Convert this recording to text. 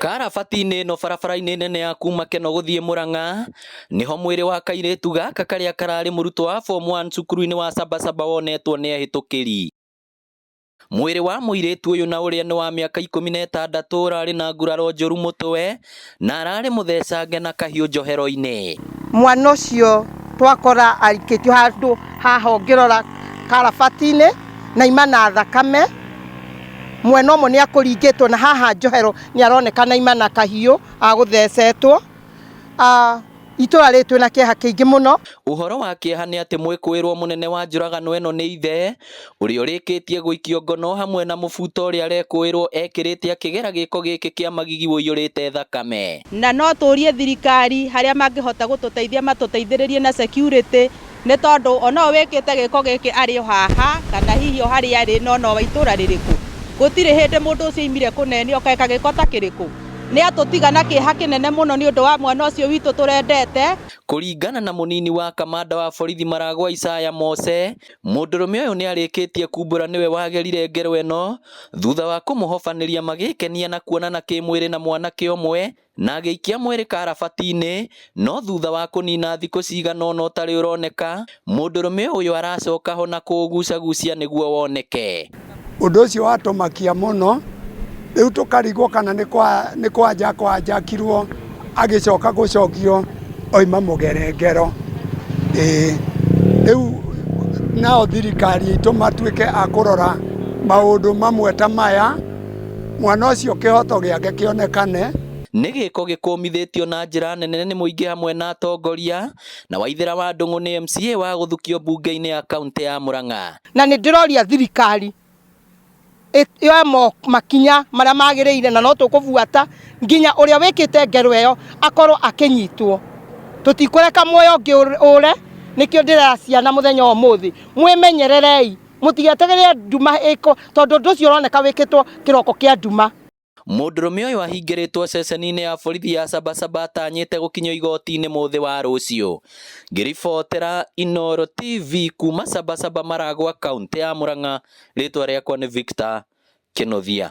Karabati-inĩ ĩno barabara-inĩ nene ya kuma Keno gũthiĩ Mũrang'a niho mwĩrĩ wa kairĩtu gaka karĩa kararĩ mũrutwo wa form 1 cukuru-inĩ wa Sabasaba wonetwo nĩ ahĩtũkĩri. Mwĩrĩ wa mũirĩtu ũyũ na ũrĩa nĩ wa mĩaka 16 ũrarĩ na nguraro njũru mũtwe na ararĩ mũthecange na kahiũ njohero-inĩ. Mwana ũcio twakora arikĩtio handũ haha ũngĩrora karabati-inĩ na ima na thakame. Mwena ũmwe nĩ akũringĩtwo na haha njohero nĩ aronekana ima na kahiũ agũthecetwo. Itũũra rĩtũ na kĩeha kĩingĩ mũno. Ũhoro wa kĩeha nĩ atĩ mwĩkũĩrwo mũnene wa njũragano ĩno nĩ Ithe ũrĩa ũrĩkĩtie gũikio ngono hamwe na mũbuto ũrĩa arekũĩrwo ekĩrĩte akĩgera gĩko gĩkĩ kĩa magigi ũiyũrĩte thakame. Na no tũrie thirikari harĩa mangĩhota gũtũteithia matũteithĩrĩrie na security, nĩ tondũ ona wĩkĩte gĩko gĩkĩ arĩ o haha kana hihi o harĩa arĩ no wa itũũra rĩrĩkũ. Gũtirĩ hĩndĩ mũndũ ũcio imire kũnenio okaeka gĩko ta kĩrĩkũ. Nĩ atũtiga na kĩeha kĩnene mũno nĩ ũndũ wa mwana ũcio witũ tũrendete. Kũringana na mũnini wa kamanda wa borithi Maragwa Isaya Mose, mũndũrũme ũyũ nĩ arĩkĩtie kumbũra nĩwe wagerire ngero ĩno thutha wa kũmũhobanĩria magĩkenia na kuonana kĩmwĩrĩ na mwanake ũmwe na agĩikia mwĩrĩ karabati-inĩ, no thutha wa kũnina thikũ cigana ũna ũtarĩ ũroneka, mũndũrũme ũyũ aracoka ho na kũũgucagucia nĩguo woneke. Ũndũ ũcio watũmakia mũno, rĩu tũkarigwo kana nĩ kwanjakirwo agĩcoka gũcokio oima mũgerengero. Rĩu nao thirikari itũ matuĩke a kũrora maũndũ mamwe ta maya, mwana ũcio kĩhoto gĩake kĩonekane. Nĩ gĩko gĩkũmithĩtio na njĩra nene nĩ mũingĩ hamwe na atongoria, na Waithĩra wa Ndũng'ũ nĩ MCA wa gũthukio mbunge-inĩ ya kaũntĩ ya Mũrang'a. Na nĩ ndĩroria thirikari yoe makinya marĩa magĩrĩire na no tũkũbuata nginya ũrĩa wĩkĩte ngero ĩyo akorwo akĩnyitwo. Tũtikũreka muoyo ũngĩ ũre, nĩkĩo ndĩrera ciana mũthenya wa ũmũthĩ, mwĩmenyererei, mũtigeterere nduma ĩko, tondũ ũndũ ũcio ũroneka wĩkĩtwo kĩroko kĩa nduma. Mũndũrũme ũyũ ahingĩrĩtwo ceceni-inĩ ya borithi ya Sabasaba atanyĩte gũkinyio igoti-inĩ mũthĩ wa rũciũ. Ngĩribotera Inooro TV kuma Sabasaba Maragwa kaũntĩ ya Mũrang'a, rĩtwa rĩakwa nĩ Victor Kĩnothia.